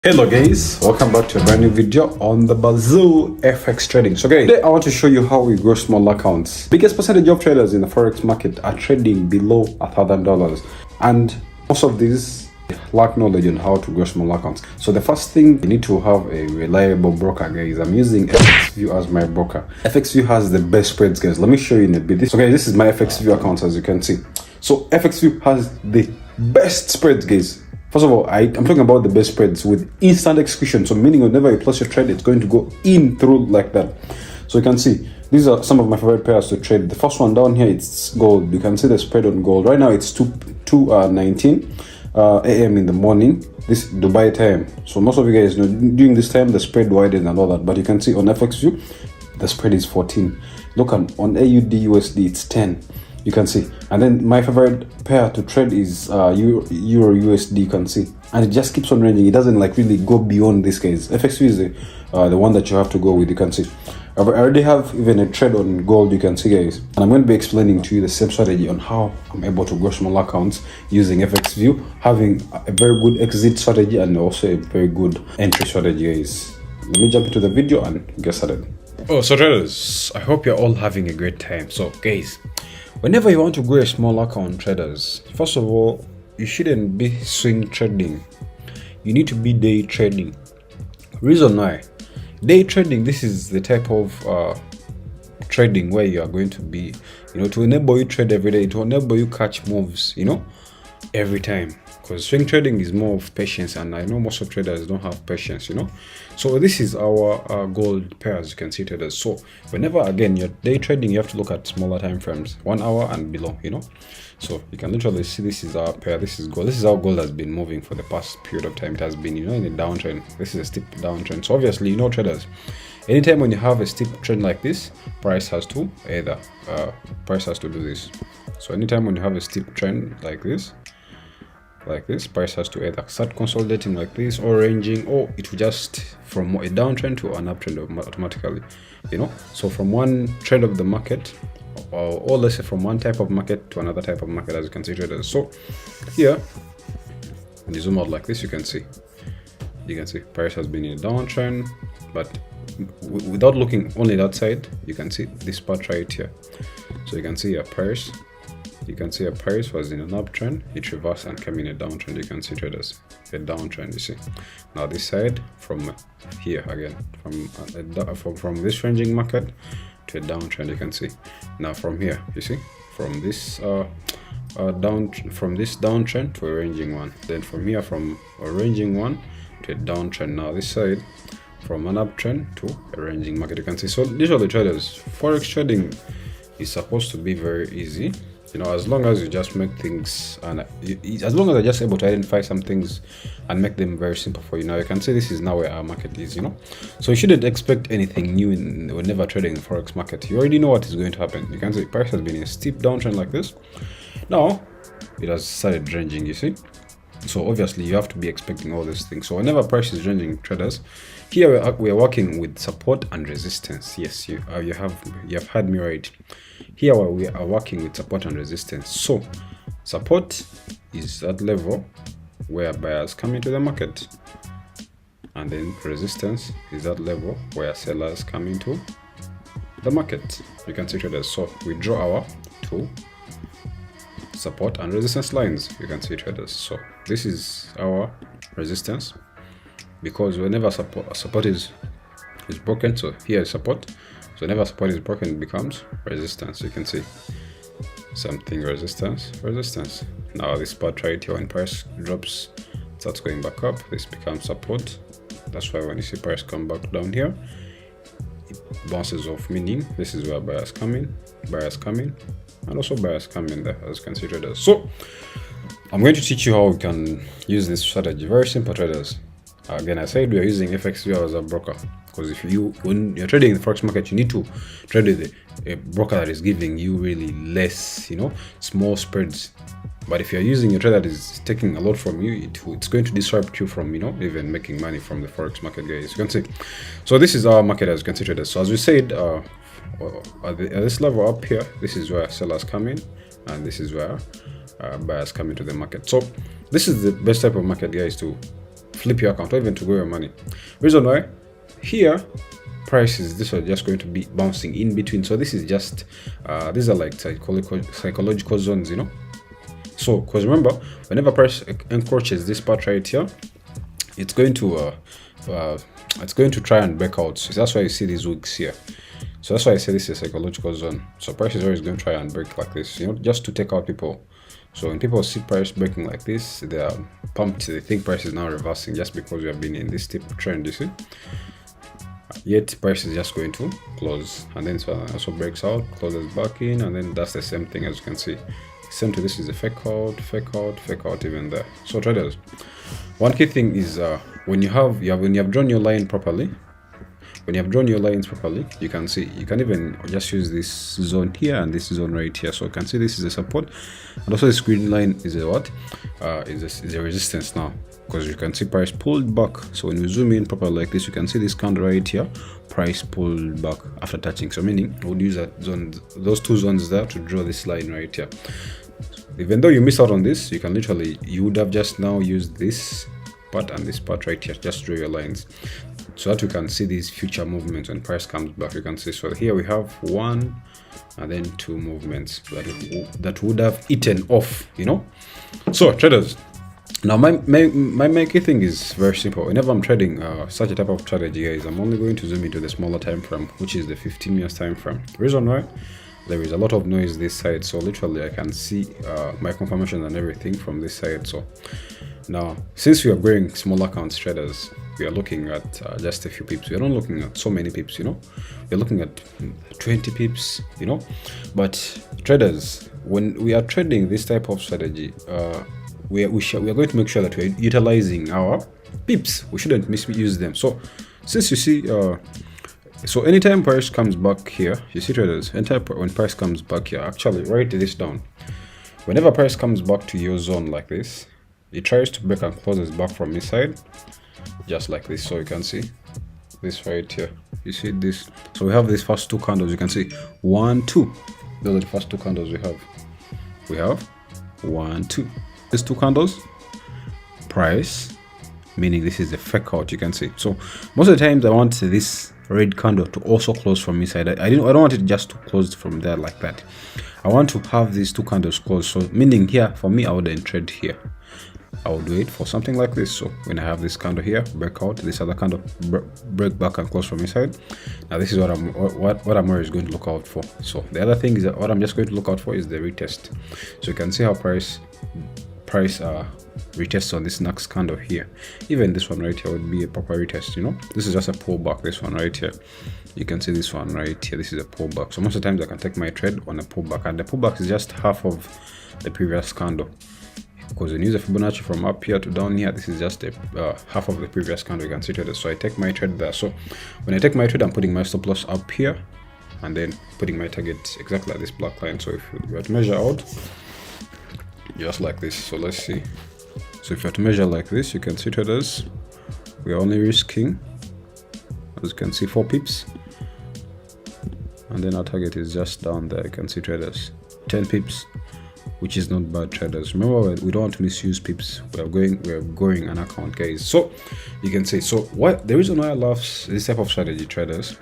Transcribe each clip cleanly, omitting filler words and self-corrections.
Hello guys, welcome back to a brand new video on the Bazoo FX trading. So guys, today I want to show you how we grow small accounts. Biggest percentage of traders in the forex market are trading below $1,000, and most of these lack knowledge on how to grow small accounts. So the first thing, you need to have a reliable broker, guys. I'm using fxview as my broker. Fxview has the best spreads, guys. Let me show you in a bit. So guys, this is my fxview account, as you can see. So fxview has the best spreads, guys. First of all, I'm talking about the best spreads with instant execution. So meaning whenever you place your trade, it's going to go in through like that. So you can see, these are some of my favorite pairs to trade. The first one down here, it's gold. You can see the spread on gold. Right now, it's 2:19 a.m. in the morning. This Dubai time. So most of you guys know, during this time, the spread widens and all that. But you can see on FXView, the spread is 14. Look on AUD USD, it's 10. You can see, and then my favorite pair to trade is Euro USD. You can see, and it just keeps on ranging. It doesn't like really go beyond this, guys. FXV is the one that you have to go with. You can see, I already have even a trade on gold. You can see, guys, and I'm going to be explaining to you the same strategy on how I'm able to grow small accounts using FXView, having a very good exit strategy and also a very good entry strategy, guys. Let me jump into the video and get started. Oh, so traders, I hope you're all having a great time. So guys, whenever you want to grow a small account, traders, first of all, you shouldn't be swing trading. You need to be day trading. Reason why? Day trading, this is the type of trading where you are going to be, to enable you trade every day, to enable you catch moves, every time. Because swing trading is more of patience, and I know most of traders don't have patience, So this is our gold pair, as you can see, traders. So whenever, again, you're day trading, you have to look at smaller time frames, 1 hour and below, So you can literally see this is our pair, this is gold. This is how gold has been moving for the past period of time. It has been, in a downtrend. This is a steep downtrend. So obviously, traders, anytime when you have a steep trend like this, price has to do this. So anytime when you have a steep trend like this, price has to either start consolidating like this or ranging, or it will just from a downtrend to an uptrend automatically, So from one trend of the market, or let's say from one type of market to another type of market, as you can see, traders. So here, when you zoom out like this, you can see price has been in a downtrend, but without looking only that side, you can see this part right here. So you can see a price. You can see a price was in an uptrend, it reversed and came in a downtrend. You can see, traders, a downtrend. You see, now this side from here again, from this ranging market to a downtrend. You can see now from here, you see, from this downtrend to a ranging one, then from here from a ranging one to a downtrend. Now this side from an uptrend to a ranging market. You can see. So usually, traders, forex trading is supposed to be very easy. As long as you just make things, and as long as you're just able to identify some things and make them very simple for you. Now you can see this is now where our market is, So you shouldn't expect anything new whenever trading in the forex market. You already know what is going to happen. You can see price has been in a steep downtrend like this. Now it has started ranging, you see. So obviously you have to be expecting all these things. So whenever price is ranging, traders, here we are working with support and resistance. Yes, you have heard me right. Here we are working with support and resistance. So support is that level where buyers come into the market, and then resistance is that level where sellers come into the market. You can see, traders. So we draw our two support and resistance lines. You can see, traders. So this is our resistance, because whenever support is broken, so here is support. So whenever support is broken, it becomes resistance. You can see something, resistance. Now this part right here, when price drops, starts going back up, this becomes support. That's why when you see price come back down here, it bounces off, meaning this is where buyers come in, and also buyers come in there, as you can see, traders. So I'm going to teach you how we can use this strategy. Very simple, traders. Again, I said we are using FXView as a broker, because when you're trading in the forex market, you need to trade with a broker that is giving you really less, small spreads. But if you're using a trader that is taking a lot from you, it's going to disrupt you from, even making money from the forex market, guys. You can see. So this is our market, as you can see, traders. So as we said, at this level up here, this is where sellers come in, and this is where buyers come into the market. So this is the best type of market, guys, to flip your account or even to grow your money. Reason why, here prices, this are just going to be bouncing in between. So this is just these are like psychological zones, you know. So because remember, whenever price encroaches this part right here, it's going to try and break out. So that's why you see these wicks here. So that's why I say this is a psychological zone. So price is always going to try and break like this, you know, just to take out people. So when people see price breaking like this, they are pumped. They think price is now reversing just because we have been in this steep trend, you see. Yet price is just going to close, and then so also breaks out, closes back in, and then that's the same thing as you can see. Same to this is a fake out, fake out, fake out even there. So traders, one key thing is when you have drawn your line properly, when you have drawn your lines properly, you can see, you can even just use this zone here and this zone right here. So you can see this is a support, and also this green line is a what? Is a resistance now, because you can see price pulled back. So when we zoom in properly like this, you can see this candle right here, price pulled back after touching. So meaning we would use that zone, those two zones there, to draw this line right here. Even though you miss out on this, you can literally, you would have just now used this part and this part right here, just draw your lines, so that you can see these future movements when price comes back. You can see, so here we have one and then two movements that would have eaten off, you know. So traders, now my key thing is very simple. Whenever I'm trading such a type of strategy, guys, I'm only going to zoom into the smaller time frame, which is the 15 minutes time frame. Reason why, there is a lot of noise this side, so literally I can see my confirmation and everything from this side. So now, since we are growing small accounts traders, we are looking at just a few pips. We are not looking at so many pips, you know. We're looking at 20 pips, you know. But traders, when we are trading this type of strategy, we are going to make sure that we're utilizing our pips. We shouldn't misuse them. So since you see, so anytime price comes back here, you see traders, anytime when price comes back here, actually write this down. Whenever price comes back to your zone like this, it tries to break and closes back from inside, just like this. So you can see this right here, you see this. So we have these first two candles, you can see 1 2, those are the first two candles we have 1 2, these two candles, price, meaning this is a fake out, you can see. So most of the times I want this red candle to also close from inside. I don't want it just to close from there like that. I want to have these two candles close. So meaning here for me, I wouldn't trade here. I will do it for something like this. So when I have this candle here, break out, this other candle break back and close from inside. Now this is what I'm always going to look out for. So the other thing is that what I'm just going to look out for is the retest. So you can see how price retests on this next candle here. Even this one right here would be a proper retest, you know. This is just a pullback. This one right here, you can see this one right here, this is a pullback. So most of the times I can take my trade on a pullback, and the pullback is just half of the previous candle, because when you use a Fibonacci from up here to down here, this is just a half of the previous candle, you can see traders. So I take my trade there. So when I take my trade, I'm putting my stop loss up here and then putting my target exactly at this black line. So if you were to measure out just like this, so let's see. So if you have to measure like this, you can see traders, we are only risking, as you can see, 4 pips, and then our target is just down there. You can see traders, 10 pips, which is not bad traders. Remember, we don't want to misuse pips. We are growing an account, guys. So you can say, so what the reason why I love this type of strategy, traders,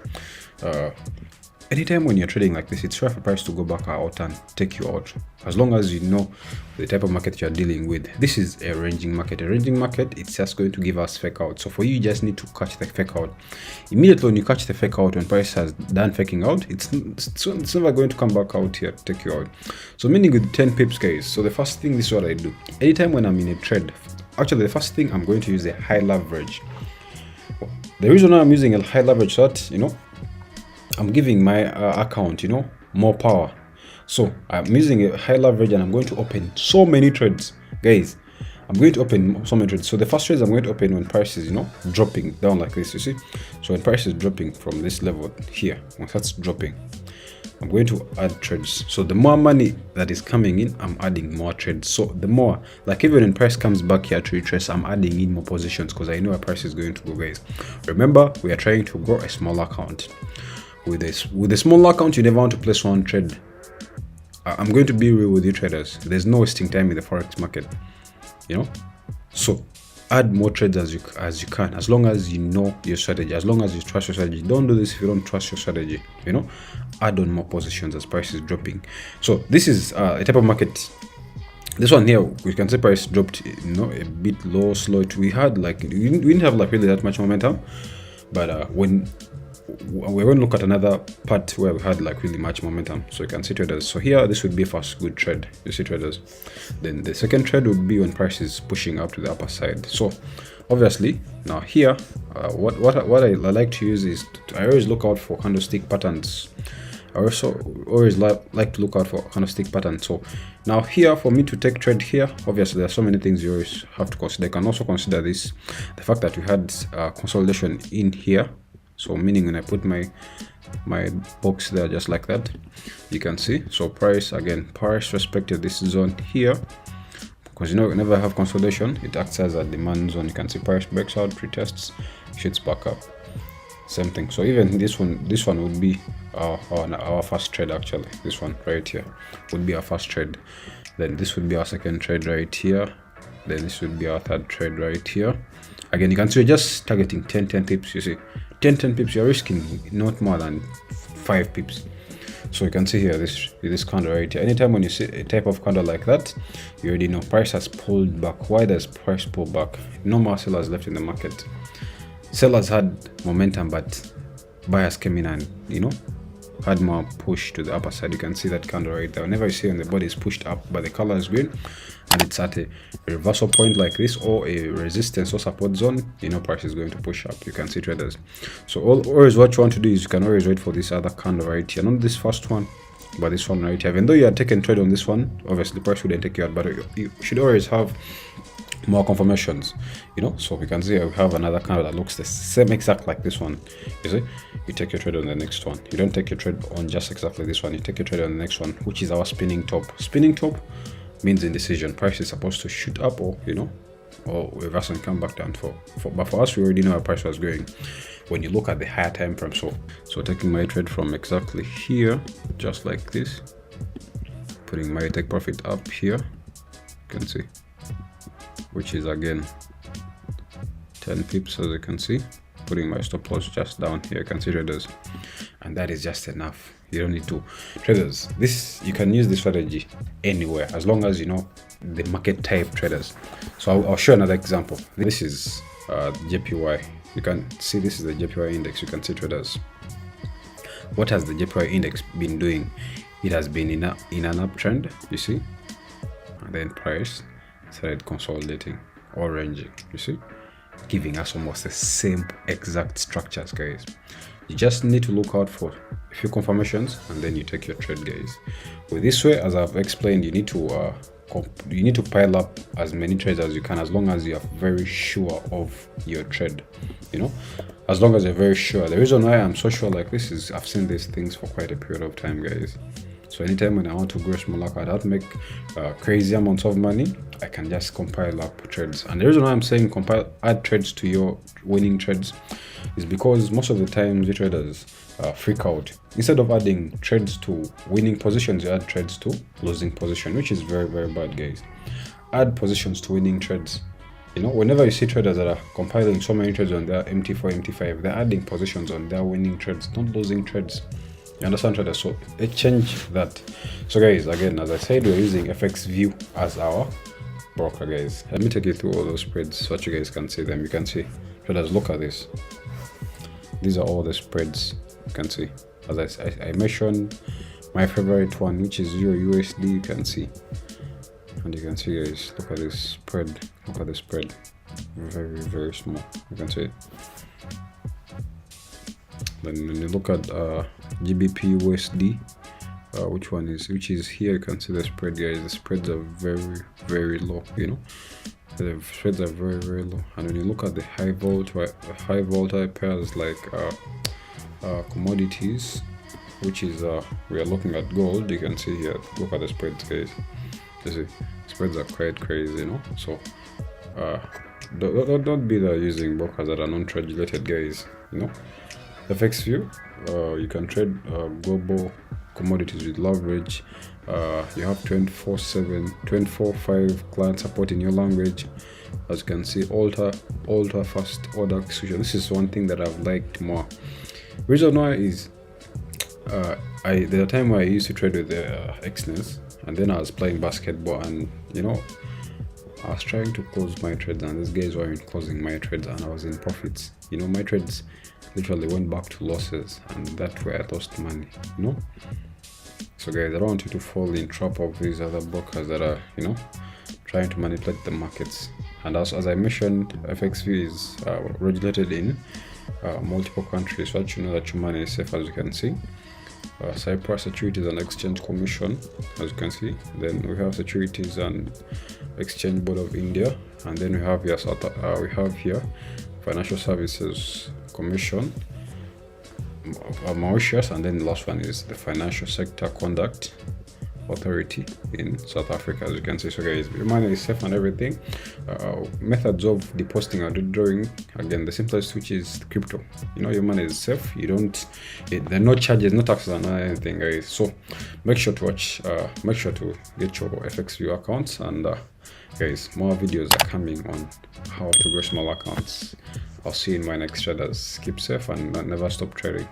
anytime when you're trading like this, it's rare for price to go back out and take you out, as long as you know the type of market you're dealing with. This is a ranging market. A ranging market, it's just going to give us fake out. So for you just need to catch the fake out. Immediately when you catch the fake out, when price has done faking out, it's never going to come back out here to take you out. So meaning with 10 pips, guys, so the first thing, this is what I do. Anytime when I'm in a trade, actually the first thing, I'm going to use a high leverage. The reason why I'm using a high leverage, so that, you know, I'm giving my account, you know, more power. So I'm using a high leverage and I'm going to open so many trades, guys. I'm going to open so many trades. So the first trades I'm going to open when price is, you know, dropping down like this, you see. So when price is dropping from this level here, when that's dropping, I'm going to add trades. So the more money that is coming in, I'm adding more trades. So the more, like even when price comes back here to retrace, I'm adding in more positions because I know where price is going to go, guys. Remember, we are trying to grow a small account. With a small account, you never want to place one trade. I'm going to be real with you traders. There's no wasting time in the forex market, you know. So add more trades as you can, as long as you know your strategy, as long as you trust your strategy. Don't do this if you don't trust your strategy. You know, add on more positions as price is dropping. So this is a type of market. This one here, we can say price dropped, you know, a bit low, slow. We had like, we didn't have like really that much momentum, but when we're going to look at another part where we had like really much momentum. So you can see traders. So here, this would be a first good trade. You see traders. Then the second trade would be when price is pushing up to the upper side. So obviously now here, what I like to use is I always look out for candlestick patterns. I also always like to look out for candlestick patterns. So now here, for me to take trade here, obviously there are so many things you always have to consider. You can also consider this, the fact that we had consolidation in here. So meaning when I put my box there just like that, you can see. So price respected this zone here, because you know whenever I have consolidation, it acts as a demand zone. You can see price breaks out, pretests, shoots back up. Same thing. So even this one would be our first trade actually. This one right here would be our first trade. Then this would be our second trade right here. Then this would be our third trade right here. Again, you can see we're just targeting 10 pips. You see, 10 pips, you're risking not more than 5 pips. So you can see here this candle right here. Anytime when you see a type of candle like that, you already know price has pulled back. Why does price pull back? No more sellers left in the market. Sellers had momentum, but buyers came in and, you know, had more push to the upper side. You can see that candle right there. Whenever you see when the body is pushed up but the color is green and it's at a reversal point like this, or a resistance or support zone, you know price is going to push up. You can see traders. So always what you want to do is you can always wait for this other candle right here, not this first one, but this one right here. Even though you had taken trade on this one, obviously price wouldn't take you out, but you should always have more confirmations, you know. So we can see we have another candle that looks the same exact like this one. You see, you take your trade on the next one. You don't take your trade on just exactly this one, you take your trade on the next one, which is our spinning top. Spinning top means indecision. Price is supposed to shoot up, or you know, or reverse and come back down. But for us, we already know our price was going when you look at the higher time frame. So taking my trade from exactly here, just like this, putting my take profit up here, you can see, which is again 10 pips, as you can see, putting my stop loss just down here. You can see traders, and that is just enough. You don't need to traders. This, you can use this strategy anywhere as long as you know the market type traders. So I'll show another example. This is JPY. You can see this is the JPY index. You can see traders. What has the JPY index been doing? It has been in an uptrend, you see, and then price started consolidating or ranging, you see, giving us almost the same exact structures, guys. You just need to look out for a few confirmations and then you take your trade, guys. With this way, as I've explained, you need to pile up as many trades as you can, as long as you are very sure of your trade, you know, as long as you're very sure. The reason why I'm so sure like this is I've seen these things for quite a period of time, guys. So anytime when I want to grow small account, I don't make crazy amounts of money, I can just compile up trades. And the reason why I'm saying add trades to your winning trades is because most of the time the traders freak out. Instead of adding trades to winning positions, you add trades to losing position, which is very, very bad, guys. Add positions to winning trades. You know, whenever you see traders that are compiling so many trades on their MT4, MT5, they're adding positions on their winning trades, not losing trades. You understand, traders? So let's change that. So guys, again, as I said, we're using fxview as our broker, guys. Let me take you through all those spreads so that you guys can see them. You can see, traders, look at this. These are all the spreads you can see. As I mentioned, my favorite one, which is USD, you can see. And you can see, guys, look at this spread. Look at the spread. Very, very small. You can see it. Then when you look at GBP USD, which is here, you can see the spread, guys. The spreads are very, very low, you know. The spreads are very, very low. And when you look at the high volatile pairs like commodities, which is we are looking at gold, you can see here, look at the spreads, guys. You see, spreads are quite crazy, you know. So don't be there using brokers that are non-trade related, guys, you know. fxview, you can trade global commodities with leverage. You have 24/7 24/5 client support in your language. As you can see, alter first order execution. This is one thing that I've liked more. Reason why is there's a time where I used to trade with the Xness, and then I was playing basketball, and you know, I was trying to close my trades, and these guys weren't closing my trades, and I was in profits. You know, my trades literally went back to losses, and that's where I lost money, you know. So guys, I don't want you to fall in trap of these other brokers that are, you know, trying to manipulate the markets. And as I mentioned, fxview is regulated in multiple countries, so that you know that your money is safe. As you can see, Cyprus Securities and Exchange Commission, as you can see. Then we have Securities and Exchange Board of India, and then we have here Financial Services Commission, Mauritius, and then the last one is the Financial Sector Conduct Authority in South Africa, as you can see. So guys, your money is safe and everything. Methods of depositing and withdrawing, again, the simplest which is crypto. You know, your money is safe. You don't, there are no charges, no taxes, and anything, guys. So make sure to watch, make sure to get your fxview accounts, and guys, more videos are coming on how to grow small accounts. I'll see you in my next traders. Keep safe and never stop trading.